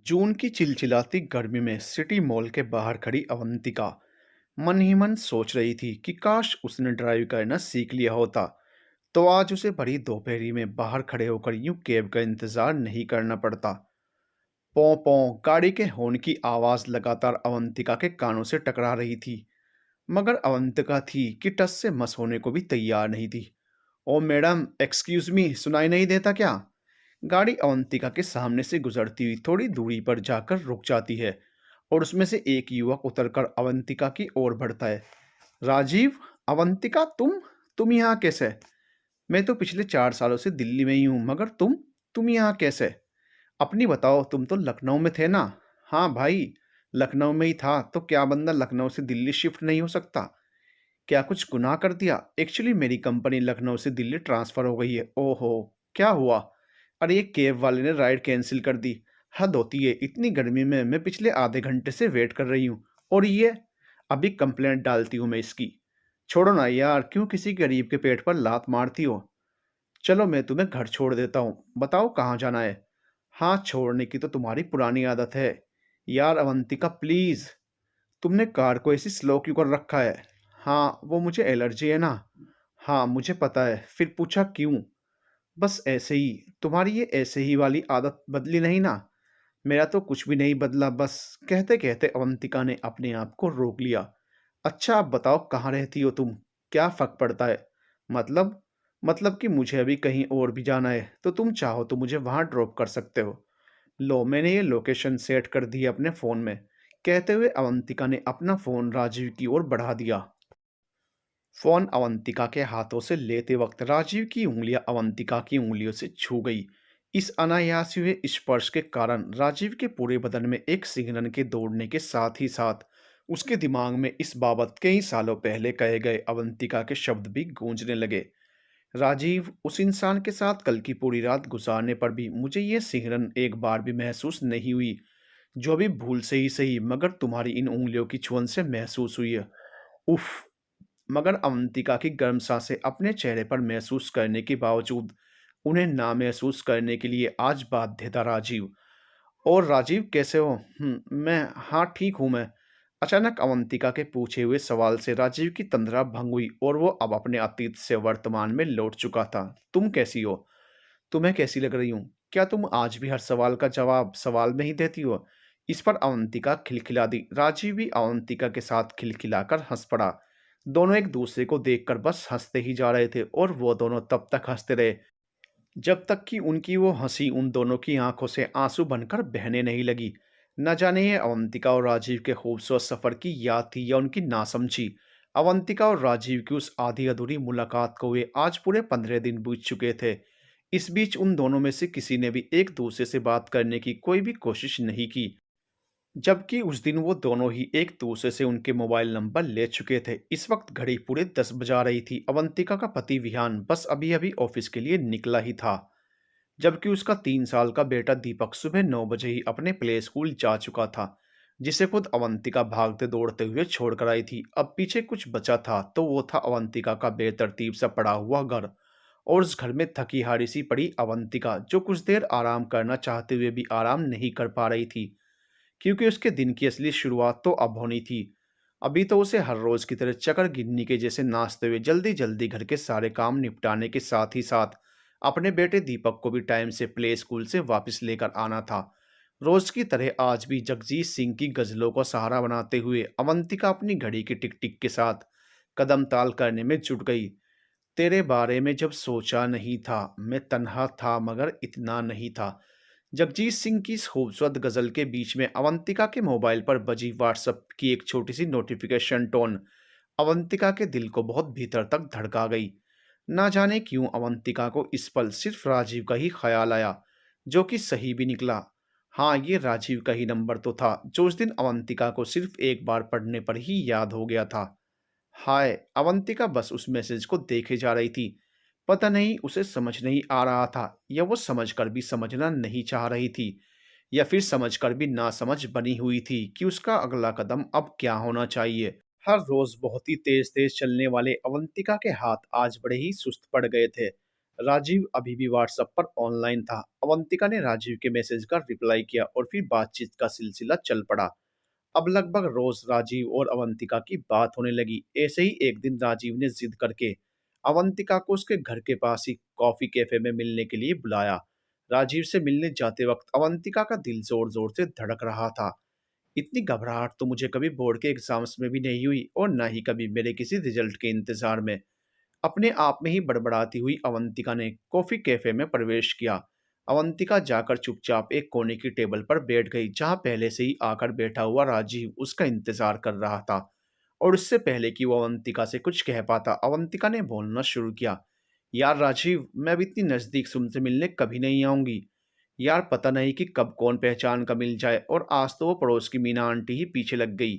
जून की चिलचिलाती गर्मी में सिटी मॉल के बाहर खड़ी अवंतिका मन ही मन सोच रही थी कि काश उसने ड्राइव करना सीख लिया होता तो आज उसे बड़ी दोपहरी में बाहर खड़े होकर यूं कैब का इंतजार नहीं करना पड़ता। पौ पौ गाड़ी के हॉर्न की आवाज लगातार अवंतिका के कानों से टकरा रही थी, मगर अवंतिका थी कि टस से मस होने को भी तैयार नहीं थी। ओ मैडम, एक्सक्यूज मी, सुनाई नहीं देता क्या? गाड़ी अवंतिका के सामने से गुजरती हुई थोड़ी दूरी पर जाकर रुक जाती है और उसमें से एक युवक उतरकर अवंतिका की ओर बढ़ता है। राजीव, अवंतिका, तुम यहाँ कैसे? मैं तो पिछले 4 सालों से दिल्ली में ही हूँ, मगर तुम यहाँ कैसे? अपनी बताओ, तुम तो लखनऊ में थे ना? हाँ भाई, लखनऊ में ही था तो क्या बंदा लखनऊ से दिल्ली शिफ्ट नहीं हो सकता? क्या कुछ गुनाह कर दिया? एक्चुअली मेरी कंपनी लखनऊ से दिल्ली ट्रांसफ़र हो गई है। ओहो! क्या हुआ? अरे ये कैब वाले ने राइड कैंसिल कर दी। हद होती है, इतनी गर्मी में मैं पिछले आधे घंटे से वेट कर रही हूँ। और ये? अभी कंप्लेंट डालती हूँ मैं इसकी। छोड़ो ना यार, क्यों किसी गरीब के पेट पर लात मारती हो? चलो मैं तुम्हें घर छोड़ देता हूँ। बताओ कहाँ जाना है? हाँ, छोड़ने की तो तुम्हारी पुरानी आदत है। यार अवंतिका, प्लीज़। तुमने कार को ऐसे स्लो क्यों कर रखा है? हाँ, वो मुझे एलर्जी है ना। हाँ, मुझे पता है। फिर पूछा क्यों? बस ऐसे ही। तुम्हारी ये ऐसे ही वाली आदत बदली नहीं ना? मेरा तो कुछ भी नहीं बदला, बस। कहते कहते अवंतिका ने अपने आप को रोक लिया। अच्छा, अब बताओ कहाँ रहती हो तुम? क्या फ़र्क पड़ता है? मतलब? मतलब कि मुझे अभी कहीं और भी जाना है, तो तुम चाहो तो मुझे वहाँ ड्रॉप कर सकते हो। लो, मैंने ये लोकेशन सेट कर दी है अपने फ़ोन में। कहते हुए अवंतिका ने अपना फ़ोन राजीव की ओर बढ़ा दिया। फ़ोन अवंतिका के हाथों से लेते वक्त राजीव की उंगलियां अवंतिका की उंगलियों से छू गई। इस अनायास हुए स्पर्श के कारण राजीव के पूरे बदन में एक सिहरन के दौड़ने के साथ ही साथ उसके दिमाग में इस बाबत कई सालों पहले कहे गए अवंतिका के शब्द भी गूंजने लगे। राजीव, उस इंसान के साथ कल की पूरी रात गुजारने पर भी मुझे ये सिहरन एक बार भी महसूस नहीं हुई, जो अभी भूल से ही सही मगर तुम्हारी इन उंगलियों की छुअन से महसूस हुई है। उफ! मगर अवंतिका की गर्म सांसें अपने चेहरे पर महसूस करने के बावजूद उन्हें ना महसूस करने के लिए आज बाध्य था राजीव। और राजीव, कैसे हो? मैं, हाँ ठीक हूँ मैं। अचानक अवंतिका के पूछे हुए सवाल से राजीव की तंद्रा भंग हुई और वो अब अपने अतीत से वर्तमान में लौट चुका था। तुम कैसी हो? तुम्हें कैसी लग रही हूँ? क्या तुम आज भी हर सवाल का जवाब सवाल में ही देती हो? इस पर अवंतिका खिलखिला दी। राजीव भी अवंतिका के साथ खिलखिलाकर हंस पड़ा। दोनों एक दूसरे को देखकर बस हंसते ही जा रहे थे और वो दोनों तब तक हंसते रहे जब तक कि उनकी वो हंसी उन दोनों की आंखों से आंसू बनकर बहने नहीं लगी। न जाने ये अवंतिका और राजीव के खूबसूरत सफर की याद थी या उनकी नासमझी। अवंतिका और राजीव की उस आधी अधूरी मुलाकात को हुए आज पूरे 15 दिन बीत चुके थे। इस बीच उन दोनों में से किसी ने भी एक दूसरे से बात करने की कोई भी कोशिश नहीं की, जबकि उस दिन वो दोनों ही एक दूसरे से उनके मोबाइल नंबर ले चुके थे। इस वक्त घड़ी पूरे 10 बजा रही थी। अवंतिका का पति विहान बस अभी अभी ऑफिस के लिए निकला ही था, जबकि उसका 3 साल का बेटा दीपक सुबह 9 बजे ही अपने प्ले स्कूल जा चुका था, जिसे खुद अवंतिका भागते दौड़ते हुए छोड़ कर आई थी। अब पीछे कुछ बचा था तो वो था अवंतिका का बेतरतीब सा पड़ा हुआ घर, और उस घर में थकी हारी सी पड़ी अवंतिका, जो कुछ देर आराम करना चाहते हुए भी आराम नहीं कर पा रही थी, क्योंकि उसके दिन की असली शुरुआत तो अब होनी थी। अभी तो उसे हर रोज की तरह चकर गिननी के जैसे नाचते हुए जल्दी जल्दी घर के सारे काम निपटाने के साथ ही साथ अपने बेटे दीपक को भी टाइम से प्ले स्कूल से वापस लेकर आना था। रोज की तरह आज भी जगजीत सिंह की गजलों को सहारा बनाते हुए अवंतिका अपनी घड़ी की टिक टिक के साथ कदम ताल करने में जुट गई। तेरे बारे में जब सोचा नहीं था, मैं तन्हा था मगर इतना नहीं था। जगजीत सिंह की इस खूबसूरत गज़ल के बीच में अवंतिका के मोबाइल पर बजी व्हाट्सएप की एक छोटी सी नोटिफिकेशन टोन अवंतिका के दिल को बहुत भीतर तक धड़का गई। ना जाने क्यों अवंतिका को इस पल सिर्फ राजीव का ही ख्याल आया, जो कि सही भी निकला। हाँ, ये राजीव का ही नंबर तो था जो उस दिन अवंतिका को सिर्फ एक बार पढ़ने पर ही याद हो गया था। हाय! अवंतिका बस उस मैसेज को देखे जा रही थी। पता नहीं उसे समझ नहीं आ रहा था, या वो समझकर भी समझना नहीं चाह रही थी, या फिर समझकर भी नासमझ बनी हुई थी कि उसका अगला कदम अब क्या होना चाहिए। हर रोज़ बहुत ही तेज़-तेज़ चलने वाले अवंतिका के हाथ आज बड़े ही सुस्त पड़ गए थे। राजीव अभी भी व्हाट्सएप पर ऑनलाइन था। अवंतिका ने राजीव के मैसेज का रिप्लाई किया और फिर बातचीत का सिलसिला चल पड़ा। अब लगभग रोज राजीव और अवंतिका की बात होने लगी। ऐसे ही एक दिन राजीव ने जिद करके अवंतिका को उसके घर के पास ही कॉफी कैफे में मिलने के लिए बुलाया। राजीव से मिलने जाते वक्त अवंतिका का दिल जोर जोर से धड़क रहा था। इतनी घबराहट तो मुझे कभी बोर्ड के एग्जाम्स में भी नहीं हुई और ना ही कभी मेरे किसी रिजल्ट के इंतजार में। अपने आप में ही बड़बड़ाती हुई अवंतिका ने कॉफी कैफे में प्रवेश किया। अवंतिका जाकर चुपचाप एक कोने की टेबल पर बैठ गई जहां पहले से ही आकर बैठा हुआ राजीव उसका इंतजार कर रहा था। और उससे पहले कि वो अवंतिका से कुछ कह पाता, अवंतिका ने बोलना शुरू किया। यार राजीव, मैं अब इतनी नजदीक तुमसे मिलने कभी नहीं आऊंगी। यार पता नहीं कि कब कौन पहचान का मिल जाए, और आज तो वो पड़ोस की मीना आंटी ही पीछे लग गई।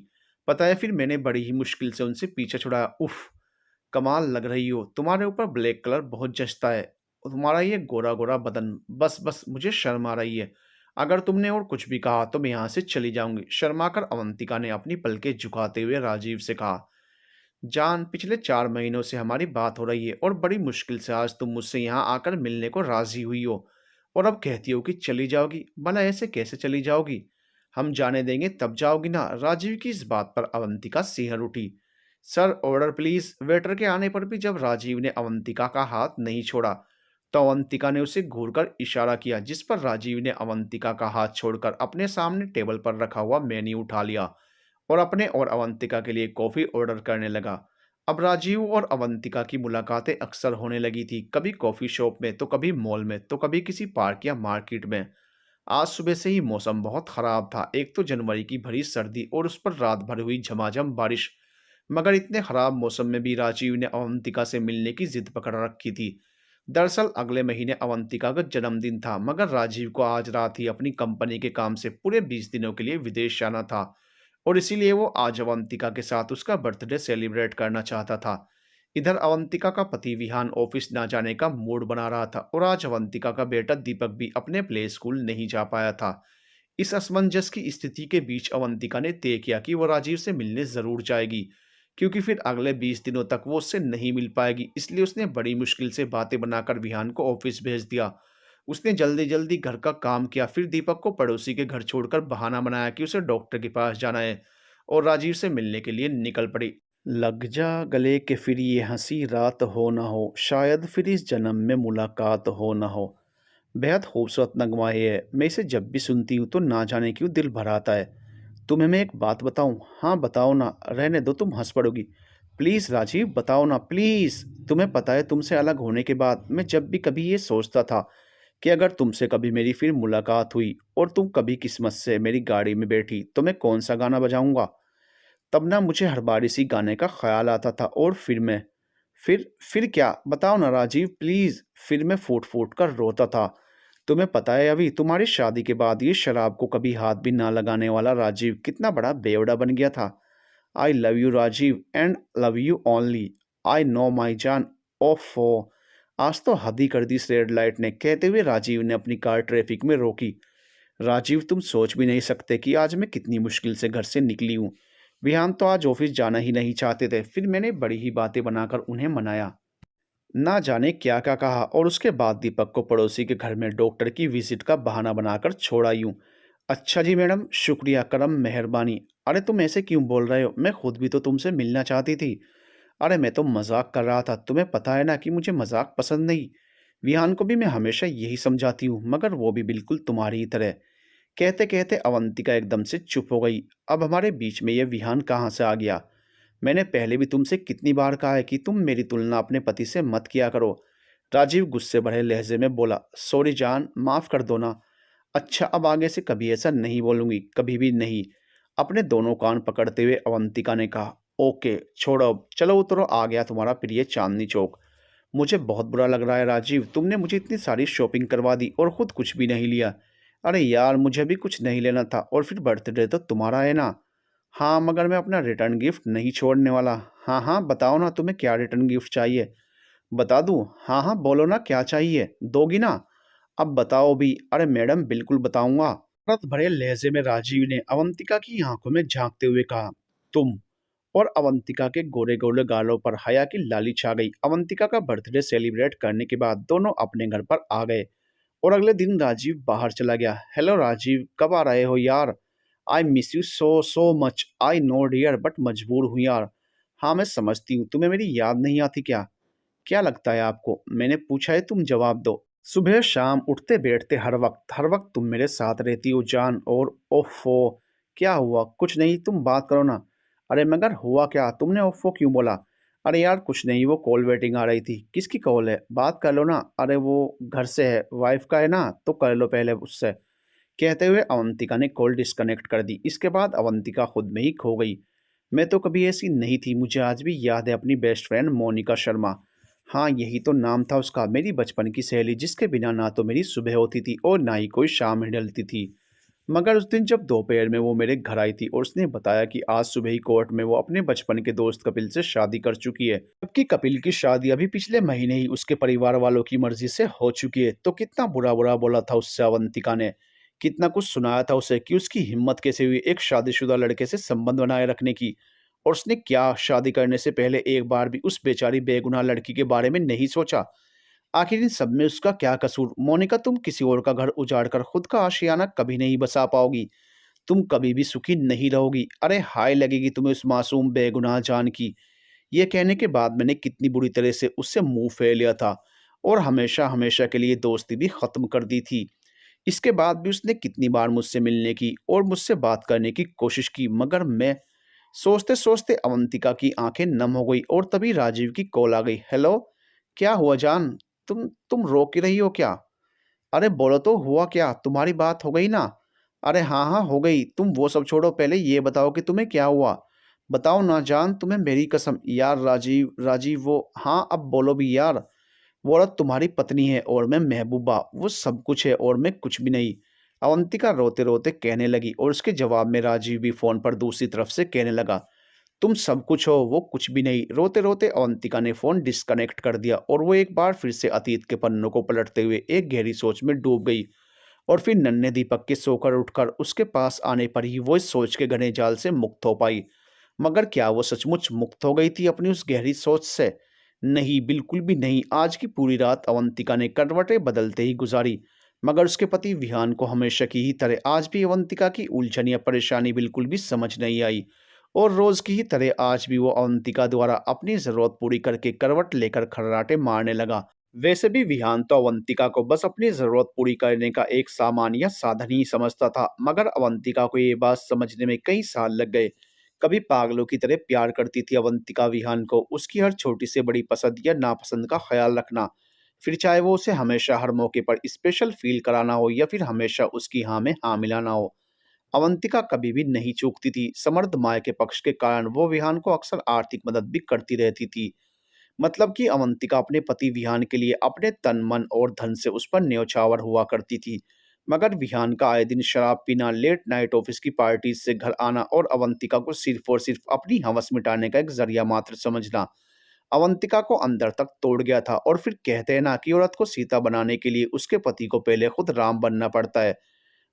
पता है, फिर मैंने बड़ी ही मुश्किल से उनसे पीछे छुड़ाया। उफ, कमाल लग रही हो, तुम्हारे ऊपर ब्लैक कलर बहुत जचता है। और तुम्हारा ये गोरा गोरा बदन, बस बस मुझे शर्म आ रही है। अगर तुमने और कुछ भी कहा तो मैं यहाँ से चली जाऊंगी। शर्माकर अवंतिका ने अपनी पलकें झुकाते हुए राजीव से कहा, जान, पिछले 4 महीनों से हमारी बात हो रही है और बड़ी मुश्किल से आज तुम मुझसे यहाँ आकर मिलने को राजी हुई हो, और अब कहती हो कि चली जाओगी। भला ऐसे कैसे चली जाओगी? हम जाने देंगे तब जाओगी ना? राजीव की इस बात पर अवंतिका सिहर उठी। Sir, order please. वेटर के आने पर भी जब राजीव ने अवंतिका का हाथ नहीं छोड़ा तो अवंतिका ने उसे घूरकर इशारा किया, जिस पर राजीव ने अवंतिका का हाथ छोड़कर अपने सामने टेबल पर रखा हुआ मेन्यू उठा लिया और अपने और अवंतिका के लिए कॉफ़ी ऑर्डर करने लगा। अब राजीव और अवंतिका की मुलाकातें अक्सर होने लगी थी, कभी कॉफ़ी शॉप में, तो कभी मॉल में, तो कभी किसी पार्क या मार्केट में। आज सुबह से ही मौसम बहुत ख़राब था। एक तो जनवरी की भरी सर्दी और उस पर रात भर हुई झमाझम बारिश। मगर इतने ख़राब मौसम में भी राजीव ने अवंतिका से मिलने की जिद पकड़ रखी थी। दरअसल अगले महीने अवंतिका का जन्मदिन था, मगर राजीव को आज रात ही अपनी कंपनी के काम से पूरे 20 दिनों के लिए विदेश जाना था, और इसीलिए वो आज अवंतिका के साथ उसका बर्थडे सेलिब्रेट करना चाहता था। इधर अवंतिका का पति विहान ऑफिस ना जाने का मूड बना रहा था, और आज अवंतिका का बेटा दीपक भी अपने प्ले स्कूल नहीं जा पाया था। इस असमंजस की स्थिति के बीच अवंतिका ने तय किया कि वो राजीव से मिलने जरूर जाएगी, क्योंकि फिर अगले 20 दिनों तक वो उससे नहीं मिल पाएगी। इसलिए उसने बड़ी मुश्किल से बातें बनाकर विहान को ऑफिस भेज दिया। उसने जल्दी जल्दी घर का काम किया, फिर दीपक को पड़ोसी के घर छोड़कर बहाना बनाया कि उसे डॉक्टर के पास जाना है, और राजीव से मिलने के लिए निकल पड़ी। लग जा गले के फिर ये हंसी रात हो ना हो, शायद फिर इस जन्म में मुलाकात हो ना हो। बेहद खूबसूरत नगमा है। मैं इसे जब भी सुनती हूँ तो ना जाने क्यों दिल भर आता है। तुम्हें मैं एक बात बताऊँ? हाँ बताओ ना, रहने दो, तुम हंस पड़ोगी। प्लीज़ राजीव, बताओ ना प्लीज़। तुम्हें पता है, तुमसे अलग होने के बाद मैं जब भी कभी ये सोचता था कि अगर तुमसे कभी मेरी फिर मुलाकात हुई और तुम कभी किस्मत से मेरी गाड़ी में बैठी तो मैं कौन सा गाना बजाऊंगा। तब ना मुझे हर बार इसी गाने का ख्याल आता था, और फिर मैं फिर क्या, बताओ ना राजीव प्लीज़। फिर मैं फूट फूट कर रोता था। तुम्हें पता है, अभी तुम्हारी शादी के बाद ये शराब को कभी हाथ भी ना लगाने वाला राजीव कितना बड़ा बेवड़ा बन गया था। I love you Rajeev, and love you only. I know my जान। ओफो, आज तो हद ही कर दी इस रेड लाइट ने, कहते हुए राजीव ने अपनी कार ट्रैफिक में रोकी। राजीव, तुम सोच भी नहीं सकते कि आज मैं कितनी मुश्किल से घर से निकली हूँ। विहान तो आज ऑफिस जाना ही नहीं चाहते थे, फिर मैंने बड़ी ही बातें बनाकर उन्हें मनाया। ना जाने क्या क्या कहा, और उसके बाद दीपक को पड़ोसी के घर में डॉक्टर की विजिट का बहाना बनाकर छोड़ा यूं। अच्छा जी मैडम, शुक्रिया, करम, मेहरबानी। अरे तुम ऐसे क्यों बोल रहे हो? मैं खुद भी तो तुमसे मिलना चाहती थी। अरे मैं तो मजाक कर रहा था, तुम्हें पता है ना कि मुझे मजाक पसंद नहीं। विहान को भी मैं हमेशा यही समझाती हूँ, मगर वो भी बिल्कुल तुम्हारी ही तरह। कहते कहते अवंतिका एकदम से चुप हो गई। अब हमारे बीच में यह विहान कहाँ से आ गया? मैंने पहले भी तुमसे कितनी बार कहा है कि तुम मेरी तुलना अपने पति से मत किया करो। राजीव गुस्से भरे लहजे में बोला। सॉरी जान, माफ कर दो ना। अच्छा, अब आगे से कभी ऐसा नहीं बोलूंगी, कभी भी नहीं। अपने दोनों कान पकड़ते हुए अवंतिका ने कहा। ओके छोड़ो, अब चलो उतरो, आ गया तुम्हारा प्रिय चांदनी चौक। मुझे बहुत बुरा लग रहा है राजीव, तुमने मुझे इतनी सारी शॉपिंग करवा दी और खुद कुछ भी नहीं लिया। अरे यार, मुझे भी कुछ नहीं लेना था, और फिर बर्थडे तो तुम्हारा है ना। हाँ, मगर मैं अपना रिटर्न गिफ्ट नहीं छोड़ने वाला। हाँ हाँ, बताओ ना तुम्हें क्या रिटर्न गिफ्ट चाहिए। बता दूँ? हाँ हाँ, बोलो ना क्या चाहिए, दोगी ना? अब बताओ भी। अरे मैडम, बिल्कुल बताऊंगा। नफरत भरे लहजे में राजीव ने अवंतिका की आंखों में झांकते हुए कहा। तुम और अवंतिका के गोरे-गोरे गालों पर हया की लाली छा गई। अवंतिका का बर्थडे सेलिब्रेट करने के बाद दोनों अपने घर पर आ गए और अगले दिन राजीव बाहर चला गया। हेलो राजीव, कब आ रहे हो यार? I miss you so so much. I know dear, but मजबूर हूँ यार। हाँ, मैं समझती हूँ। तुम्हें मेरी याद नहीं आती क्या? क्या लगता है आपको? मैंने पूछा है, तुम जवाब दो। सुबह शाम उठते बैठते हर वक्त तुम मेरे साथ रहती हो जान। और ओफो, क्या हुआ? कुछ नहीं, तुम बात करो ना। अरे मगर हुआ क्या? तुमने ओफो क्यों बोला? अरे यार कुछ नहीं, वो कॉल वेटिंग आ रही थी। किसकी कॉल है? बात कर लो ना। अरे वो घर से है, वाइफ का है ना, तो कर लो पहले उससे। कहते हुए अवंतिका ने कॉल डिस्कनेक्ट कर दी। इसके बाद अवंतिका खुद में ही खो गई। मैं तो कभी ऐसी नहीं थी। मुझे आज भी याद है अपनी बेस्ट फ्रेंड मोनिका शर्मा। हाँ, यही तो नाम था उसका। मेरी बचपन की सहेली, जिसके बिना ना तो मेरी सुबह होती थी और ना ही कोई शाम ही ढलती थी। मगर उस दिन जब दोपहर में वो मेरे घर आई थी और उसने बताया कि आज सुबह ही कोर्ट में वो अपने बचपन के दोस्त कपिल से शादी कर चुकी है, जबकि कपिल की शादी अभी पिछले महीने ही उसके परिवार वालों की मर्जी से हो चुकी है, तो कितना बुरा बुरा बोला था उससे अवंतिका ने। कितना कुछ सुनाया था उसे कि उसकी हिम्मत कैसे हुई एक शादीशुदा लड़के से संबंध बनाए रखने की। और उसने क्या शादी करने से पहले एक बार भी उस बेचारी बेगुनाह लड़की के बारे में नहीं सोचा? आखिर इन सब में उसका क्या कसूर? मोनिका, तुम किसी और का घर उजाड़ कर खुद का आशियाना कभी नहीं बसा पाओगी। तुम कभी भी सुखी नहीं रहोगी। अरे हाय लगेगी तुम्हें उस मासूम बेगुनाह जान की। ये कहने के बाद मैंने कितनी बुरी तरह से उससे मुंह फेर लिया था और हमेशा हमेशा के लिए दोस्ती भी खत्म कर दी थी। इसके बाद भी उसने कितनी बार मुझसे मिलने की और मुझसे बात करने की कोशिश की, मगर मैं सोचते सोचते अवंतिका की आंखें नम हो गई और तभी राजीव की कॉल आ गई। हेलो, क्या हुआ जान? तुम रो क्यों रही हो क्या? अरे बोलो तो, हुआ क्या? तुम्हारी बात हो गई ना? अरे हाँ हाँ हो गई। तुम वो सब छोड़ो, पहले ये बताओ कि तुम्हें क्या हुआ। बताओ ना जान, तुम्हें मेरी कसम। यार राजीव, राजीव वो, हाँ अब बोलो भी यार। वो औरत तुम्हारी पत्नी है और मैं महबूबा। वो सब कुछ है और मैं कुछ भी नहीं। अवंतिका रोते रोते कहने लगी और उसके जवाब में राजीव भी फोन पर दूसरी तरफ से कहने लगा, तुम सब कुछ हो, वो कुछ भी नहीं। रोते रोते अवंतिका ने फोन डिस्कनेक्ट कर दिया और वो एक बार फिर से अतीत के पन्नों को पलटते हुए एक गहरी सोच में डूब गई। और फिर नन्हे दीपक के सोकर उठकर उसके पास आने पर ही वो इस सोच के घने जाल से मुक्त हो पाई। मगर क्या वो सचमुच मुक्त हो गई थी अपनी उस गहरी सोच से? नहीं, बिल्कुल भी नहीं। आज की पूरी रात अवंतिका ने करवटें बदलते ही गुजारी, मगर उसके पति विहान को हमेशा की ही तरह आज भी अवंतिका की उलझन या परेशानी बिल्कुल भी समझ नहीं आई। और रोज की ही तरह आज भी वो अवंतिका द्वारा अपनी जरूरत पूरी करके करवट लेकर खर्राटे मारने लगा। वैसे भी विहान तो अवंतिका को बस अपनी जरूरत पूरी करने का एक सामान या साधन ही समझता था, मगर अवंतिका को ये बात समझने में कई साल लग गए। कभी पागलों की तरह प्यार करती थी अवंतिका विहान को, उसकी हर छोटी से बड़ी पसंद या नापसंद का ख्याल रखना, फिर चाहे वो उसे हमेशा हर मौके पर स्पेशल फील कराना हो या फिर हमेशा उसकी हाँ में हाँ मिलाना हो। अवंतिका कभी भी नहीं चूकती थी। समर्थ माय के पक्ष के कारण वो विहान को अक्सर आर्थिक मदद भी करती रहती थी। मतलब कि अवंतिका अपने पति विहान के लिए अपने तन मन और धन से उस पर न्यौछावर हुआ करती थी। मगर विहान का आए दिन शराब पीना, लेट नाइट ऑफिस की पार्टीज से घर आना और अवंतिका को सिर्फ और सिर्फ अपनी हवस मिटाने का एक जरिया मात्र समझना अवंतिका को अंदर तक तोड़ गया था। और फिर कहते हैं ना कि औरत को सीता बनाने के लिए उसके पति को पहले खुद राम बनना पड़ता है।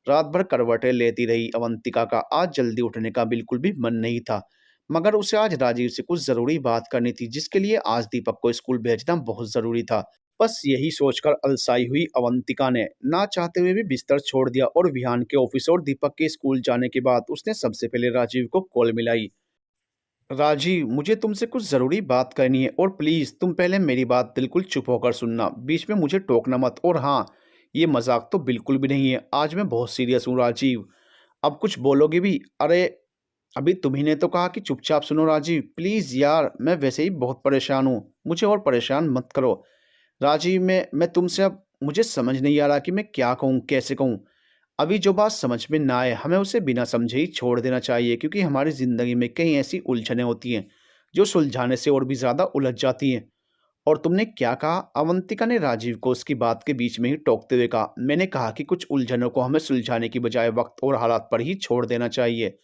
रात भर करवटें लेती रही अवंतिका का आज जल्दी उठने का बिल्कुल भी मन नहीं था, मगर उसे आज राजीव से कुछ जरूरी बात करनी थी, जिसके लिए आज दीपक को स्कूल भेजना बहुत जरूरी था। बस यही सोचकर अलसाई हुई अवंतिका ने ना चाहते हुए भी बिस्तर छोड़ दिया और विहान के ऑफिस और दीपक के स्कूल जाने के बाद उसने सबसे पहले राजीव को कॉल मिलाई। राजीव, मुझे तुमसे कुछ ज़रूरी बात करनी है और प्लीज़ तुम पहले मेरी बात बिल्कुल चुप होकर सुनना, बीच में मुझे टोकना मत। और हाँ, ये मजाक तो बिल्कुल भी नहीं है। आज मैं बहुत सीरियस हूँ राजीव। अब कुछ बोलोगे भी? अरे अभी तुम्ही ने तो कहा कि चुपचाप सुनो राजीव। प्लीज़ यार, मैं वैसे ही बहुत परेशान हूँ, मुझे और परेशान मत करो। राजीव, मैं तुमसे अब मुझे समझ नहीं आ रहा कि मैं क्या कहूँ, कैसे कहूँ। अभी जो बात समझ में ना आए हमें उसे बिना समझे ही छोड़ देना चाहिए, क्योंकि हमारी ज़िंदगी में कई ऐसी उलझनें होती हैं जो सुलझाने से और भी ज़्यादा उलझ जाती हैं। और तुमने क्या कहा? अवंतिका ने राजीव को उसकी बात के बीच में ही टोकते हुए कहा। मैंने कहा कि कुछ उलझनों को हमें सुलझाने की बजाय वक्त और हालात पर ही छोड़ देना चाहिए।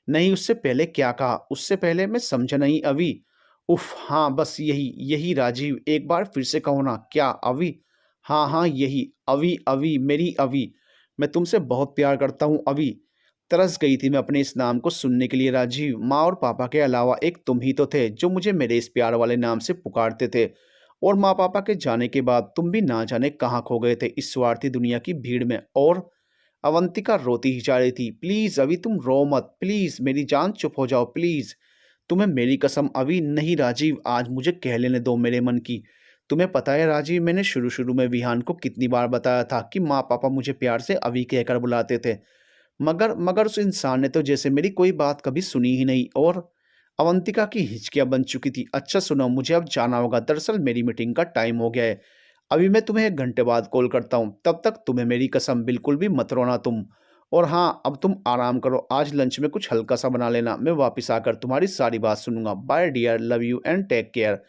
नहीं, उससे पहले क्या कहा? उससे पहले मैं समझा नहीं अभी। उफ हाँ, बस यही यही राजीव, एक बार फिर से कहो ना। क्या अभी? हाँ हाँ यही, अभी अभी मेरी अभी। मैं तुमसे बहुत प्यार करता हूँ अभी। तरस गई थी मैं अपने इस नाम को सुनने के लिए राजीव। माँ और पापा के अलावा एक तुम ही तो थे जो मुझे मेरे इस प्यार वाले नाम से पुकारते थे। और माँ पापा के जाने के बाद तुम भी ना जाने कहाँ खो गए थे इस स्वार्थी दुनिया की भीड़ में। और अवंतिका रोती ही जा रही थी। प्लीज अभी तुम रो मत, प्लीज मेरी जान, चुप हो जाओ प्लीज। तुम्हें मेरी कसम अभी नहीं राजीव, आज मुझे कह लेने दो मेरे मन की। तुम्हें पता है राजीव, मैंने शुरू शुरू में विहान को कितनी बार बताया था कि माँ पापा मुझे प्यार से अभी कहकर बुलाते थे, मगर मगर उस इंसान ने तो जैसे मेरी कोई बात कभी सुनी ही नहीं। और अवंतिका की हिचकियां बन चुकी थी। अच्छा सुनो, मुझे अब जाना होगा, दरअसल मेरी मीटिंग का टाइम हो गया है। अभी मैं तुम्हें 1 घंटे बाद कॉल करता हूँ, तब तक तुम्हें मेरी कसम बिल्कुल भी मत रोना तुम। और हाँ, अब तुम आराम करो, आज लंच में कुछ हल्का सा बना लेना, मैं वापस आकर तुम्हारी सारी बात सुनूंगा। Bye dear, love you and take care.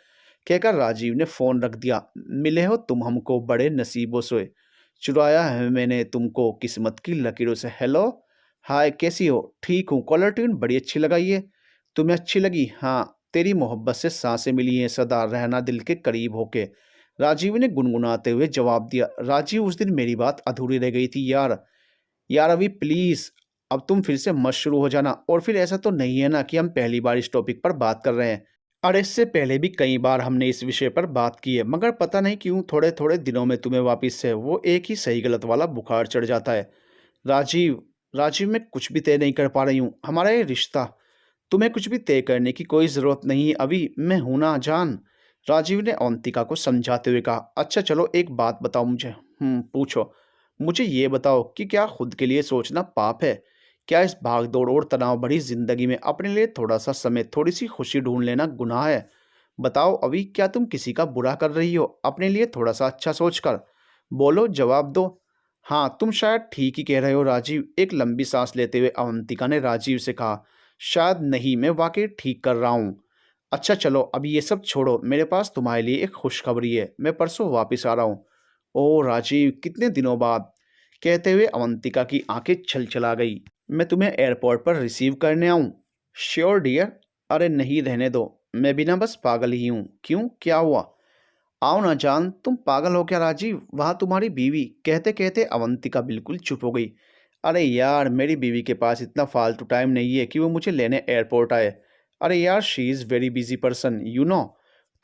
कहकर राजीव ने फोन रख दिया। मिले हो तुम हमको बड़े नसीबों से, चुराया है मैंने तुमको किस्मत की लकीरों से। हेलो, हाय, कैसी हो? ठीक हूँ। कॉलर ट्यून बड़ी अच्छी लगाई है। तुम्हें अच्छी लगी? हाँ, तेरी मोहब्बत से सांसें मिली हैं, सदा रहना दिल के करीब होके, राजीव ने गुनगुनाते हुए जवाब दिया। राजीव, उस दिन मेरी बात अधूरी रह गई थी यार। यार अभी प्लीज, अब तुम फिर से मत शुरू हो जाना। और फिर ऐसा तो नहीं है ना कि हम पहली बार इस टॉपिक पर बात कर रहे हैं? और इससे पहले भी कई बार हमने इस विषय पर बात की है, मगर पता नहीं क्यों थोड़े थोड़े दिनों में तुम्हें वापस से वो एक ही सही गलत वाला बुखार चढ़ जाता है। राजीव, राजीव, मैं कुछ भी तय नहीं कर पा रही हूँ, हमारा ये रिश्ता। तुम्हें कुछ भी तय करने की कोई ज़रूरत नहीं है, अभी मैं हूं ना जान। राजीव ने अवंतिका को समझाते हुए कहा। अच्छा चलो, एक बात बताओ मुझे। पूछो। मुझे ये बताओ कि क्या खुद के लिए सोचना पाप है? क्या इस भागदौड़ और तनाव भरी जिंदगी में अपने लिए थोड़ा सा समय, थोड़ी सी खुशी ढूंढ लेना गुनाह है? बताओ अभी, क्या तुम किसी का बुरा कर रही हो अपने लिए थोड़ा सा अच्छा सोचकर? बोलो, जवाब दो। हाँ, तुम शायद ठीक ही कह रहे हो राजीव। एक लंबी सांस लेते हुए अवंतिका ने राजीव से कहा। शायद नहीं, मैं वाकई ठीक कर रहा हूँ। अच्छा चलो, अभी ये सब छोड़ो, मेरे पास तुम्हारे लिए एक खुशखबरी है, मैं परसों वापस आ रहा हूँ। ओह राजीव, कितने दिनों बाद! कहते हुए अवंतिका की आंखें छलछला गई। मैं तुम्हें एयरपोर्ट पर रिसीव करने आऊँ? Sure dear. अरे नहीं, रहने दो, मैं भी ना बस पागल ही हूँ। क्यों, क्या हुआ? आओ ना जान, तुम पागल हो क्या राजीव? वहाँ तुम्हारी बीवी। कहते कहते अवंतिका बिल्कुल चुप हो गई। अरे यार, मेरी बीवी के पास इतना फालतू टाइम नहीं है कि वो मुझे लेने एयरपोर्ट आए। अरे यार, she is very busy person you know.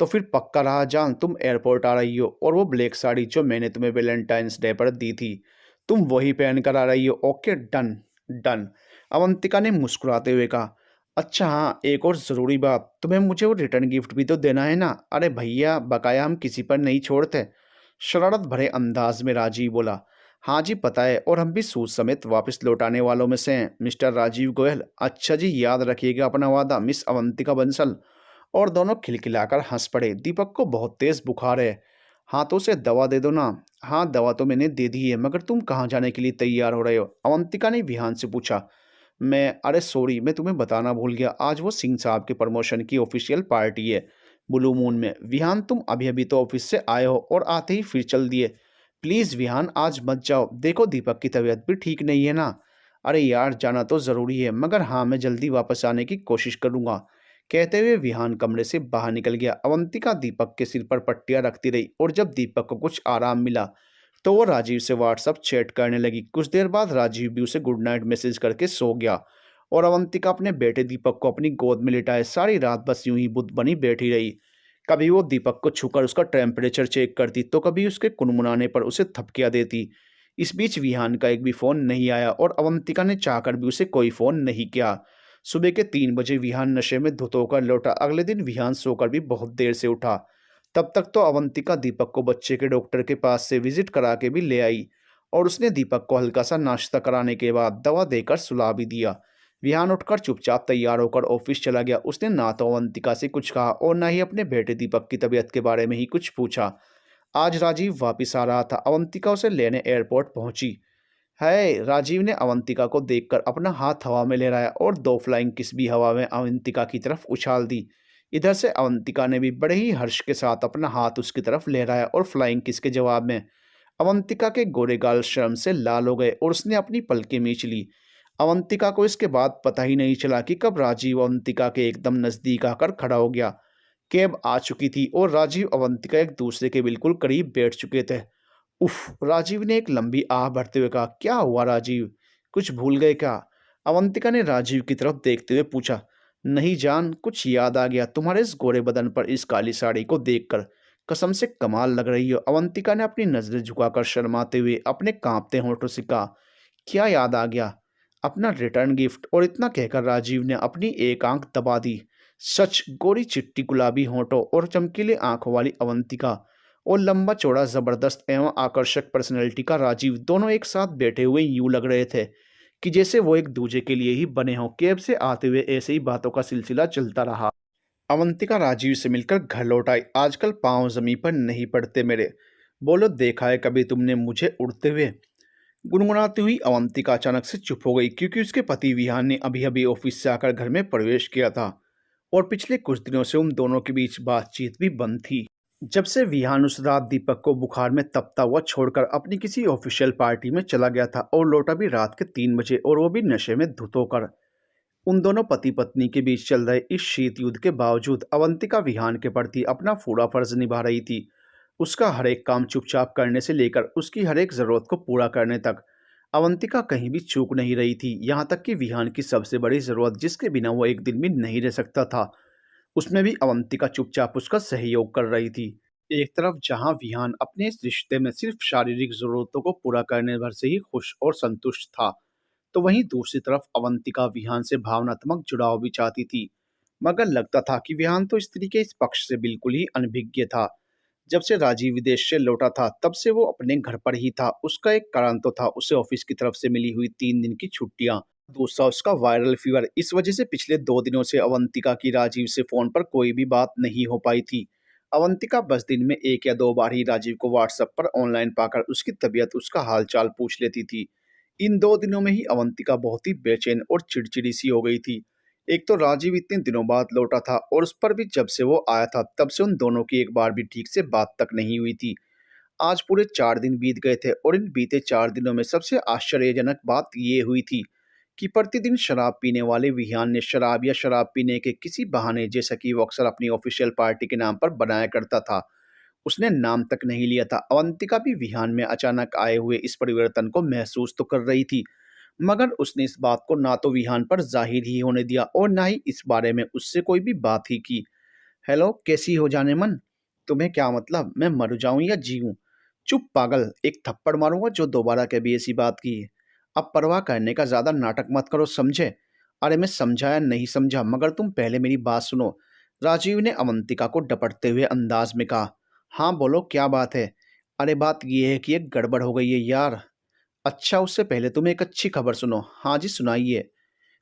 तो फिर पक्का रहा जान, तुम एयरपोर्ट आ रही हो, और वो ब्लैक साड़ी जो मैंने तुम्हें वैलेंटाइंस डे पर दी थी, तुम वही पहन कर आ रही हो। Okay, done. डन। अवंतिका ने मुस्कुराते हुए कहा। अच्छा हाँ, एक और ज़रूरी बात, तुम्हें मुझे वो रिटर्न गिफ्ट भी तो देना है ना? अरे भैया, बकाया हम किसी पर नहीं छोड़ते। शरारत भरे अंदाज में राजीव बोला। हाँ जी पता है, और हम भी सूद समेत वापस लौटाने वालों में से हैं मिस्टर राजीव गोयल। अच्छा जी, याद रखिएगा अपना वादा मिस अवंतिका बंसल। और दोनों खिलखिलाकर हंस पड़े। दीपक को बहुत तेज बुखार है, हाथों से दवा दे दो ना। हाँ, दवा तो मैंने दे दी है, मगर तुम कहाँ जाने के लिए तैयार हो रहे हो? अवंतिका ने विहान से पूछा। अरे सॉरी, मैं तुम्हें बताना भूल गया, आज वो सिंह साहब के प्रमोशन की ऑफिशियल पार्टी है ब्लू मून में। विहान, तुम अभी अभी तो ऑफिस से आए हो और आते ही फिर चल दिए। प्लीज़ विहान, आज मत जाओ, देखो दीपक की तबीयत भी ठीक नहीं है ना। अरे यार, जाना तो ज़रूरी है, मगर हाँ, मैं जल्दी वापस आने की कोशिश करूँगा। कहते हुए विहान कमरे से बाहर निकल गया। अवंतिका दीपक के सिर पर पट्टियाँ रखती रही, और जब दीपक को कुछ आराम मिला तो वो राजीव से व्हाट्सअप चैट करने लगी। कुछ देर बाद राजीव भी उसे गुड नाइट मैसेज करके सो गया, और अवंतिका अपने बेटे दीपक को अपनी गोद में लिटाए सारी रात बस यूं ही बुद्ध बनी बैठी रही। कभी वो दीपक को छूकर उसका टेम्परेचर चेक करती, तो कभी उसके कुनमुनाने पर उसे थपकियां देती। इस बीच विहान का एक भी फ़ोन नहीं आया, और अवंतिका ने चाहकर भी उसे कोई फ़ोन नहीं किया। सुबह के 3 बजे विहान नशे में धुत होकर लौटा। अगले दिन विहान सोकर भी बहुत देर से उठा। तब तक तो अवंतिका दीपक को बच्चे के डॉक्टर के पास से विजिट करा के भी ले आई, और उसने दीपक को हल्का सा नाश्ता कराने के बाद दवा देकर सुला भी दिया। विहान उठकर चुपचाप तैयार होकर ऑफिस चला गया। उसने ना तो अवंतिका से कुछ कहा और ना ही अपने बेटे दीपक की तबीयत के बारे में ही कुछ पूछा। आज राजीव वापिस आ रहा था। अवंतिका उसे लेने एयरपोर्ट पहुंची। है, राजीव ने अवंतिका को देखकर अपना हाथ हवा में लहराया, और 2 फ्लाइंग किस भी हवा में अवंतिका की तरफ उछाल दी। इधर से अवंतिका ने भी बड़े ही हर्ष के साथ अपना हाथ उसकी तरफ लहराया, और फ्लाइंग किस के जवाब में अवंतिका के गोरे गाल शर्म से लाल हो गए, और उसने अपनी पलकें मींच ली। अवंतिका को इसके बाद पता ही नहीं चला कि कब राजीव अवंतिका के एकदम नज़दीक आकर खड़ा हो गया। कैब आ चुकी थी, और राजीव अवंतिका एक दूसरे के बिल्कुल करीब बैठ चुके थे। उफ! राजीव ने एक लंबी आह भरते हुए कहा। क्या हुआ राजीव? कुछ भूल गए क्या? अवंतिका ने राजीव की तरफ देखते हुए पूछा। नहीं जान, कुछ याद आ गया तुम्हारे इस गोरे बदन पर इस काली साड़ी को देखकर। कसम से कमाल लग रही हो। अवंतिका ने अपनी नजरें झुकाकर शर्माते हुए अपने कांपते होंठों से कहा। क्या याद आ गया? अपना रिटर्न गिफ्ट। और इतना कहकर राजीव ने अपनी एक आंख दबा दी। सच, गोरी चिट्टी गुलाबी होंठों और चमकीले आंखों वाली अवंतिका और लंबा चौड़ा जबरदस्त एवं आकर्षक पर्सनैलिटी का राजीव दोनों एक साथ बैठे हुए यूं लग रहे थे कि जैसे वो एक दूजे के लिए ही बने हों। कैब से आते हुए ऐसे ही बातों का सिलसिला चलता रहा। अवंतिका राजीव से मिलकर घर लौट आई। आजकल पांव जमीन पर नहीं पड़ते मेरे। बोलो, देखा है कभी तुमने मुझे उड़ते हुए? गुनगुनाती हुई अवंतिका अचानक से चुप हो गई, क्योंकि उसके पति विहान ने अभी अभी ऑफिस से आकर घर में प्रवेश किया था और पिछले कुछ दिनों से उन दोनों के बीच बातचीत भी बंद थी। जब से विहान उस रात दीपक को बुखार में तपता हुआ छोड़कर अपनी किसी ऑफिशियल पार्टी में चला गया था और लौटा भी रात के 3 बजे, और वो भी नशे में धुत होकर। उन दोनों पति पत्नी के बीच चल रहे इस शीत युद्ध के बावजूद अवंतिका विहान के प्रति अपना पूरा फर्ज निभा रही थी। उसका हर एक काम चुपचाप करने से लेकर उसकी हर एक जरूरत को पूरा करने तक अवंतिका कहीं भी चूक नहीं रही थी। यहाँ तक कि विहान की सबसे बड़ी जरूरत, जिसके बिना वो एक दिन भी नहीं रह सकता था, उसमें भी अवंतिका चुपचाप उसका सहयोग कर रही थी। एक तरफ जहां विहान अपने इस रिश्ते में सिर्फ शारीरिक जरूरतों को पूरा करने भर से ही खुश और संतुष्ट था, तो वहीं दूसरी तरफ अवंतिका विहान से भावनात्मक जुड़ाव भी चाहती थी। मगर लगता था कि विहान तो स्त्री के इस पक्ष से बिल्कुल ही अनभिज्ञ था। जब से राजीव विदेश से लौटा था तब से वो अपने घर पर ही था। उसका एक कारण तो था उसे ऑफिस की तरफ से मिली हुई 3 दिन की छुट्टियां, दूसरा उसका वायरल फीवर। इस वजह से पिछले 2 दिनों से अवंतिका की राजीव से फोन पर कोई भी बात नहीं हो पाई थी। अवंतिका बस दिन में 1 या 2 बार ही राजीव को व्हाट्सएप पर ऑनलाइन पाकर उसकी तबीयत, उसका हालचाल पूछ लेती थी। इन 2 दिनों में ही अवंतिका बहुत ही बेचैन और चिड़चिड़ी सी हो गई थी। एक तो राजीव इतने दिनों बाद लौटा था और उस पर भी जब से वो आया था तब से उन दोनों की एक बार भी ठीक से बात तक नहीं हुई थी। आज पूरे 4 दिन बीत गए थे और इन बीते 4 दिनों में सबसे आश्चर्यजनक बात ये हुई थी कि प्रतिदिन शराब पीने वाले विहान ने शराब या शराब पीने के किसी बहाने, जैसा कि वो अक्सर अपनी ऑफिशियल पार्टी के नाम पर बनाया करता था, उसने नाम तक नहीं लिया था। अवंतिका भी विहान में अचानक आए हुए इस परिवर्तन को महसूस तो कर रही थी, मगर उसने इस बात को ना तो विहान पर जाहिर ही होने दिया और ना ही इस बारे में उससे कोई भी बात ही की। हेलो, कैसी हो जाने मन? तुम्हें क्या मतलब मैं मर जाऊं या जीऊं? चुप पागल, एक थप्पड़ मारूंगा जो दोबारा कभी ऐसी बात की है। अब परवाह करने का ज्यादा नाटक मत करो, समझे? अरे मैं समझा या नहीं समझा, मगर तुम पहले मेरी बात सुनो। राजीव ने अवंतिका को डपटते हुए अंदाज में कहा। हाँ बोलो, क्या बात है? अरे बात यह है कि एक गड़बड़ हो गई है यार। अच्छा, उससे पहले तुम एक अच्छी खबर सुनो। हाँ जी, सुनाइए।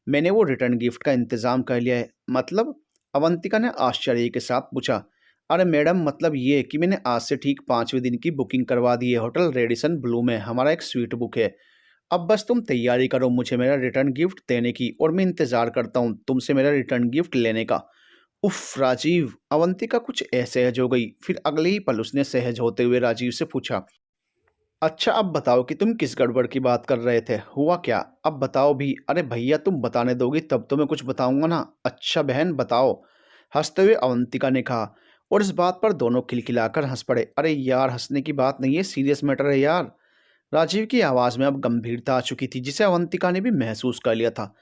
मैंने वो रिटर्न गिफ्ट का इंतजाम कर लिया है। मतलब? अवंतिका ने आश्चर्य के साथ पूछा। अरे मैडम, मतलब ये कि मैंने आज से ठीक 5वें दिन की बुकिंग करवा दी है। होटल रेडिसन ब्लू में हमारा एक स्वीट बुक है। अब बस तुम तैयारी करो मुझे मेरा रिटर्न गिफ्ट देने की, और मैं इंतजार करता हूँ तुमसे मेरा रिटर्न गिफ्ट लेने का। उफ राजीव, अवंतिका कुछ असहज हो गई। फिर अगले ही पल उसने सहज होते हुए राजीव से पूछा। अच्छा, अब बताओ कि तुम किस गड़बड़ की बात कर रहे थे? हुआ क्या? अब बताओ भी। अरे भैया, तुम बताने दोगी तब तो मैं कुछ बताऊंगा ना। अच्छा बहन, बताओ। हंसते हुए अवंतिका ने कहा, और इस बात पर दोनों खिलखिलाकर हंस पड़े। अरे यार, हंसने की बात नहीं है, सीरियस मैटर है यार। राजीव की आवाज में अब गंभीरता आ चुकी थी, जिसे अवंतिका ने भी महसूस कर लिया था।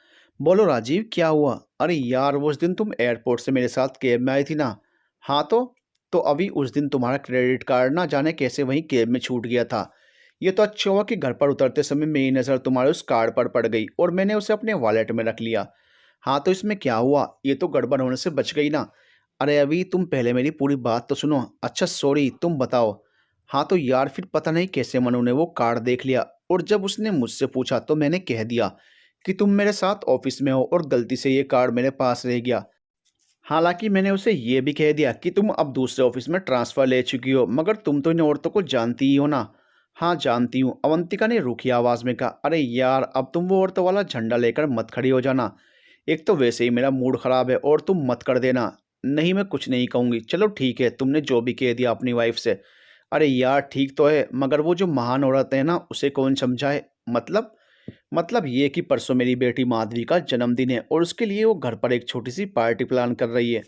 बोलो राजीव, क्या हुआ? अरे यार, वो उस दिन तुम एयरपोर्ट से मेरे साथ कैब में आई थी ना? हाँ तो अभी उस दिन तुम्हारा क्रेडिट कार्ड ना जाने कैसे वहीं कैब में छूट गया था। ये तो अच्छा हुआ कि घर पर उतरते समय मेरी नज़र तुम्हारे उस कार्ड पर पड़ गई और मैंने उसे अपने वॉलेट में रख लिया। हाँ तो इसमें क्या हुआ? ये तो गड़बड़ होने से बच गई ना। अरे अभी तुम पहले मेरी पूरी बात तो सुनो। अच्छा सॉरी, तुम बताओ। हाँ तो यार, फिर पता नहीं कैसे मनु ने वो कार्ड देख लिया, और जब उसने मुझसे पूछा तो मैंने कह दिया कि तुम मेरे साथ ऑफिस में हो और गलती से ये कार्ड मेरे पास रह गया। हालांकि मैंने उसे ये भी कह दिया कि तुम अब दूसरे ऑफिस में ट्रांसफ़र ले चुकी हो, मगर तुम तो इन औरतों को जानती ही हो ना। हाँ जानती हूँ, अवंतिका ने रूखी आवाज़ में कहा। अरे यार, अब तुम वो औरतों वाला झंडा लेकर मत खड़ी हो जाना। एक तो वैसे ही मेरा मूड ख़राब है और तुम मत कर देना। नहीं, मैं कुछ नहीं कहूँगी। चलो ठीक है, तुमने जो भी कह दिया अपनी वाइफ से। अरे यार ठीक तो है, मगर वो जो महान औरत है ना, उसे कौन समझाए? मतलब ये कि परसों मेरी बेटी माधवी का जन्मदिन है और उसके लिए वो घर पर एक छोटी सी पार्टी प्लान कर रही है।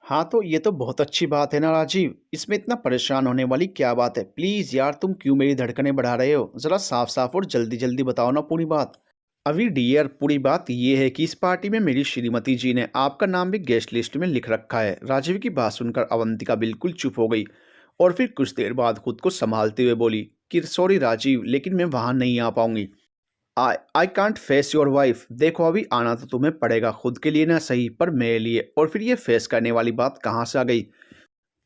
हाँ तो ये तो बहुत अच्छी बात है ना राजीव, इसमें इतना परेशान होने वाली क्या बात है? प्लीज़ यार, तुम क्यों मेरी धड़कनें बढ़ा रहे हो? ज़रा साफ साफ और जल्दी जल्दी बताओ ना पूरी बात। अभी डियर, पूरी बात ये है कि इस पार्टी में मेरी श्रीमती जी ने आपका नाम भी गेस्ट लिस्ट में लिख रखा है। राजीव की बात सुनकर अवंतिका बिल्कुल चुप हो गई और फिर कुछ देर बाद खुद को संभालते हुए बोली कि सॉरी राजीव, लेकिन मैं वहां नहीं आ पाऊंगी। I I can't face your wife. देखो, अभी आना तो तुम्हें पड़ेगा, खुद के लिए ना सही पर मेरे लिए। और फिर ये फेस करने वाली बात कहाँ से आ गई?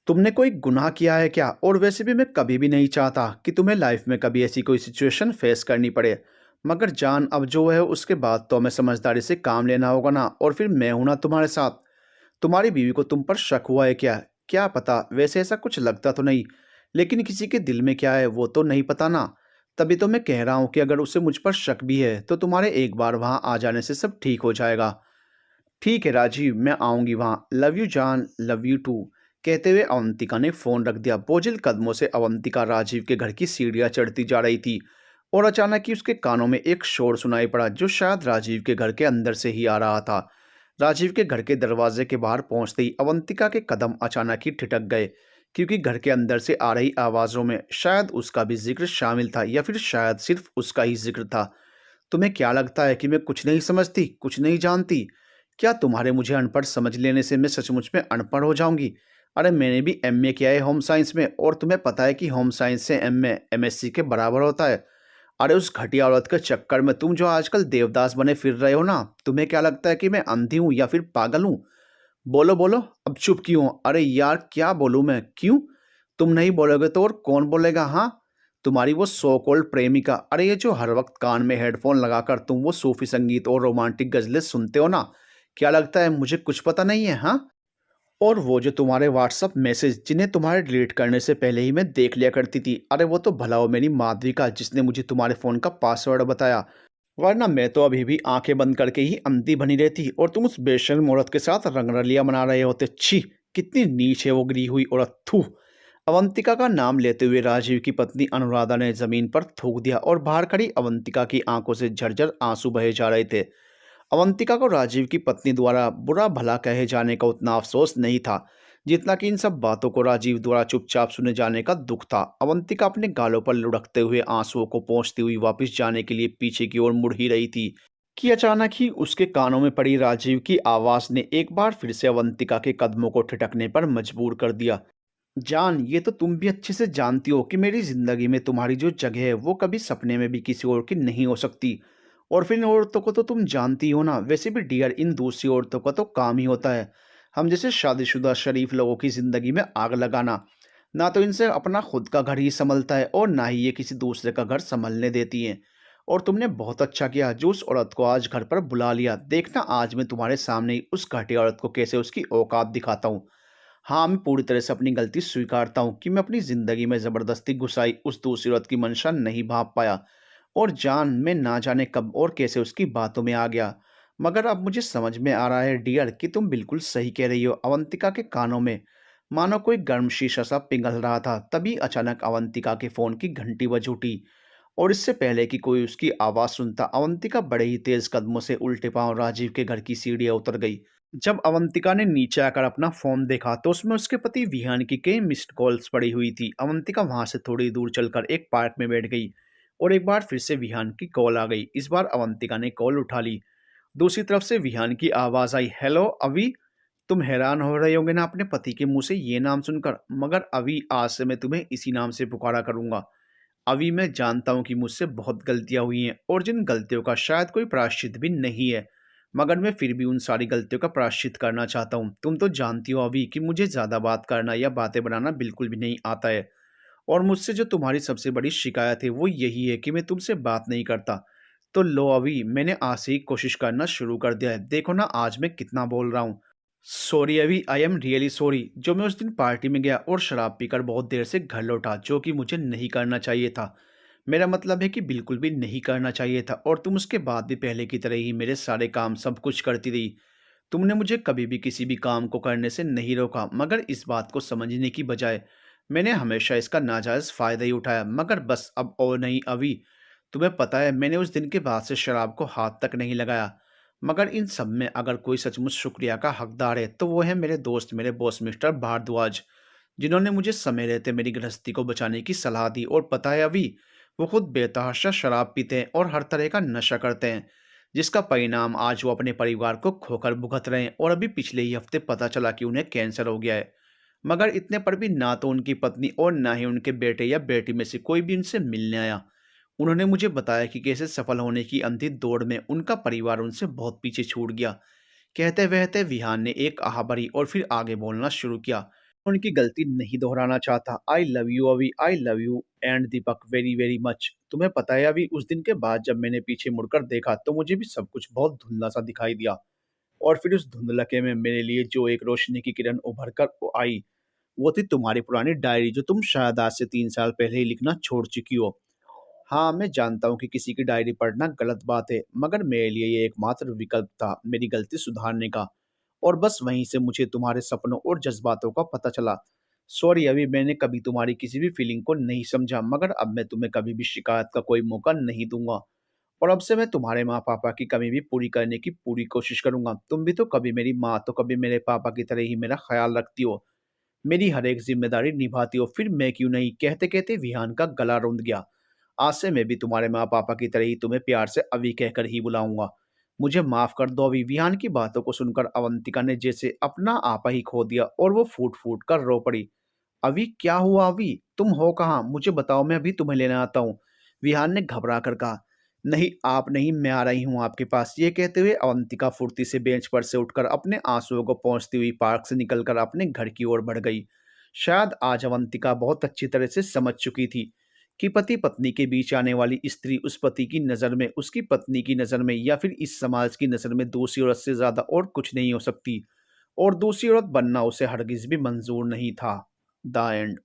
तुमने कोई गुनाह किया है क्या? और वैसे भी मैं कभी भी नहीं चाहता कि तुम्हें लाइफ में कभी ऐसी कोई सिचुएशन फेस करनी पड़े। मगर जान, अब जो है उसके बाद तो हमें समझदारी से काम लेना होगा ना। और फिर मैं हूं ना तुम्हारे साथ। तुम्हारी बीवी को तुम पर शक हुआ है क्या? क्या पता, वैसे ऐसा कुछ लगता तो नहीं, लेकिन किसी के दिल में क्या है वो तो नहीं पता ना। तभी तो मैं कह रहा हूँ कि अगर उसे मुझ पर शक भी है तो तुम्हारे एक बार वहां आ जाने से सब ठीक हो जाएगा। ठीक है राजीव, मैं आऊंगी वहाँ। लव यू जान, लव यू टू। कहते हुए अवंतिका ने फोन रख दिया। बोझिल कदमों से अवंतिका राजीव के घर की सीढ़ियां चढ़ती जा रही थी और अचानक ही उसके कानों में एक शोर सुनाई पड़ा जो शायद राजीव के घर के अंदर से ही आ रहा था। राजीव के घर के दरवाजे के बाहर पहुंचते ही अवंतिका के कदम अचानक ही ठिठक गए, क्योंकि घर के अंदर से आ रही आवाजों में शायद उसका भी जिक्र शामिल था, या फिर शायद सिर्फ उसका ही जिक्र था। तुम्हें क्या लगता है कि मैं कुछ नहीं समझती, कुछ नहीं जानती? क्या तुम्हारे मुझे अनपढ़ समझ लेने से मैं सचमुच में अनपढ़ हो जाऊंगी? अरे मैंने भी एमए किया है होम साइंस में, और तुम्हें पता है कि होम साइंस से एमए एमएससी के बराबर होता है। अरे उस घटिया औरत के चक्कर में तुम जो आजकल देवदास बने फिर रहे हो ना, तुम्हें क्या लगता है कि मैं अंधी हूँ या फिर पागल हूँ? बोलो बोलो, अब चुप क्यों हो? अरे यार, क्या बोलूं मैं? क्यों? तुम नहीं बोलोगे तो और कौन बोलेगा? हाँ, तुम्हारी वो सो कॉल्ड प्रेमिका। अरे ये जो हर वक्त कान में हेडफोन लगाकर तुम वो सूफी संगीत और रोमांटिक गजलें सुनते हो ना, क्या लगता है मुझे कुछ पता नहीं है? हाँ, और वो जो तुम्हारे व्हाट्सअप मैसेज जिन्हें तुम्हारे डिलीट करने से पहले ही मैं देख लिया करती थी, अरे वो तो भला हो मेरी माधवी का जिसने मुझे तुम्हारे फ़ोन का पासवर्ड बताया। वरना मैं तो अभी भी आंखें बंद करके ही अंधी बनी रहती और तुम उस बेशर्म औरत के साथ रंगरलिया मना रहे होते। छी, कितनी नीच है वो गिरी हुई औरत, थू। अवंतिका का नाम लेते हुए राजीव की पत्नी अनुराधा ने जमीन पर थूक दिया और बाहर खड़ी अवंतिका की आंखों से झरझर आंसू बहे जा रहे थे। अवंतिका को राजीव की पत्नी द्वारा बुरा भला कहे जाने का उतना अफसोस नहीं था जितना कि इन सब बातों को राजीव द्वारा चुपचाप सुने जाने का दुख था। अवंतिका अपने गालों पर लुढ़कते हुए आंसुओं को पोंछती हुई वापस जाने के लिए पीछे की ओर मुड़ ही रही थी कि अचानक ही उसके कानों में पड़ी राजीव की आवाज ने एक बार फिर से अवंतिका के कदमों को ठिठकने पर मजबूर कर दिया। जान, ये तो तुम भी अच्छे से जानती हो कि मेरी ज़िंदगी में तुम्हारी जो जगह है वो कभी सपने में भी किसी और की नहीं हो सकती। और फिर इन औरतों को तो तुम जानती हो ना। वैसे भी डियर, इन दूसरी औरतों का तो काम ही होता है हम जैसे शादीशुदा शरीफ लोगों की ज़िंदगी में आग लगाना। ना तो इनसे अपना खुद का घर ही संभलता है और ना ही ये किसी दूसरे का घर संभलने देती हैं। और तुमने बहुत अच्छा किया जो उस औरत को आज घर पर बुला लिया। देखना आज मैं तुम्हारे सामने ही उस घटिया औरत को कैसे उसकी औकात दिखाता हूँ। हाँ, मैं पूरी तरह से अपनी गलती स्वीकारता हूँ कि मैं अपनी ज़िंदगी में ज़बरदस्ती घुसाई उस दूसरी औरत की मंशा नहीं भाप पाया। और जान, मैं ना जाने कब और कैसे उसकी बातों में आ गया। मगर अब मुझे समझ में आ रहा है डियर कि तुम बिल्कुल सही कह रही हो। अवंतिका के कानों में मानो कोई गर्म शीशा सा पिघल रहा था। तभी अचानक अवंतिका के फ़ोन की घंटी बज उठी और इससे पहले कि कोई उसकी आवाज़ सुनता, अवंतिका बड़े ही तेज़ कदमों से उल्टे पांव राजीव के घर की सीढ़ियाँ उतर गई। जब अवंतिका ने नीचे आकर अपना फ़ोन देखा तो उसमें उसके पति विहान की कई मिस्ड कॉल्स पड़ी हुई थी। अवंतिका वहां से थोड़ी दूर चलकर एक पार्क में बैठ गई और एक बार फिर से विहान की कॉल आ गई। इस बार अवंतिका ने कॉल उठा ली। दूसरी तरफ से विहान की आवाज़ आई, हेलो अवी। तुम हैरान हो रहे होगे ना अपने पति के मुंह से ये नाम सुनकर, मगर अवी आज से मैं तुम्हें इसी नाम से पुकारा करूंगा। अभी मैं जानता हूँ कि मुझसे बहुत गलतियाँ हुई हैं और जिन गलतियों का शायद कोई प्रायश्चित भी नहीं है, मगर मैं फिर भी उन सारी गलतियों का प्रायश्चित करना चाहता हूँ। तुम तो जानती हो अभी कि मुझे ज़्यादा बात करना या बातें बनाना बिल्कुल भी नहीं आता है, और मुझसे जो तुम्हारी सबसे बड़ी शिकायत है वो यही है कि मैं तुमसे बात नहीं करता। तो लो अभी, मैंने आज से ही कोशिश करना शुरू कर दिया है। देखो ना आज मैं कितना बोल रहा हूँ। सॉरी अभी, आई एम रियली सॉरी। जो मैं उस दिन पार्टी में गया और शराब पीकर बहुत देर से घर लौटा, जो कि मुझे नहीं करना चाहिए था। मेरा मतलब है कि बिल्कुल भी नहीं करना चाहिए था, और तुम उसके बाद भी पहले की तरह ही मेरे सारे काम सब कुछ करती रही। तुमने मुझे कभी भी किसी भी काम को करने से नहीं रोका, मगर इस बात को समझने की बजाय मैंने हमेशा इसका नाजायज़ फ़ायदा ही उठाया। मगर बस अब और नहीं अभी। तुम्हें पता है मैंने उस दिन के बाद से शराब को हाथ तक नहीं लगाया। मगर इन सब में अगर कोई सचमुच शुक्रिया का हकदार है तो वो है मेरे दोस्त, मेरे बॉस मिस्टर भारद्वाज, जिन्होंने मुझे समय रहते मेरी गृहस्थी को बचाने की सलाह दी। और पता है अभी, वो खुद बेतहाशा शराब पीते हैं और हर तरह का नशा करते हैं। जिसका परिणाम आज वो अपने परिवार को खोकर भुगत रहे हैं और अभी पिछले ही हफ्ते पता चला कि उन्हें कैंसर हो गया है। मगर इतने पर भी ना तो उनकी पत्नी और ना ही उनके बेटे या बेटी में से कोई भी उनसे मिलने आया। उन्होंने मुझे बताया कि कैसे सफल होने की अंतिम दौड़ में उनका परिवार उनसे बहुत पीछे छूट गया। कहते बहते विहान ने एक आह भरी और फिर आगे बोलना शुरू किया। उनकी गलती नहीं दोहराना चाहता। आई लव यू अभी, आई love you and Deepak very very much. तुम्हें पता है अभी, उस दिन के बाद जब मैंने पीछे मुड़कर देखा तो मुझे भी सब कुछ बहुत धुंधला सा दिखाई दिया। और फिर उस धुंधलके में मेरे लिए जो एक रोशनी की किरण उभर कर आई, वो थी तुम्हारी पुरानी डायरी जो तुम शायद आज से 3 साल पहले ही लिखना छोड़ चुकी हो। हाँ, मैं जानता हूँ कि किसी की डायरी पढ़ना गलत बात है, मगर मेरे लिए ये एकमात्र विकल्प था मेरी गलती सुधारने का। और बस वहीं से मुझे तुम्हारे सपनों और जज़्बातों का पता चला। सॉरी अभी, मैंने कभी तुम्हारी किसी भी फीलिंग को नहीं समझा, मगर अब मैं तुम्हें कभी भी शिकायत का कोई मौका नहीं दूँगा। और अब से मैं तुम्हारे माँ-पापा की कमी भी पूरी करने की पूरी कोशिश करूँगा। तुम भी तो कभी मेरी माँ तो कभी मेरे पापा की तरह ही मेरा ख़्याल रखती हो, मेरी हर एक ज़िम्मेदारी निभाती हो, फिर मैं क्यों नहीं? कहते-कहते विहान का गला रुंध गया। आज से मैं भी तुम्हारे माँ-पापा की तरह ही तुम्हें प्यार से अभी कहकर ही बुलाऊँगा। मुझे माफ़ कर दो अभी। विहान की बातों को सुनकर अवंतिका ने जैसे अपना आपा ही खो दिया और वो फूट-फूट कर रो पड़ी। "अभी क्या हुआ अभी? तुम हो कहाँ? मुझे बताओ, मैं अभी तुम्हें लेने आता हूँ।" विहान ने घबरा कर कहा। "नहीं, आप नहीं, मैं आ रही हूँ आपके पास।" ये कहते हुए अवंतिका फुर्ती से बेंच पर से उठकर अपने आँसुओं को पोंछती हुई पार्क से निकलकर अपने घर की ओर बढ़ गई। शायद आज अवंतिका बहुत अच्छी तरह से समझ चुकी थी कि पति-पत्नी के बीच आने वाली स्त्री उस पति की नज़र में, उसकी पत्नी की नज़र में या फिर इस समाज की नज़र में दूसरी औरत से ज़्यादा और कुछ नहीं हो सकती, और दूसरी औरत बनना उसे हरगिज़ भी मंज़ूर नहीं था। The end.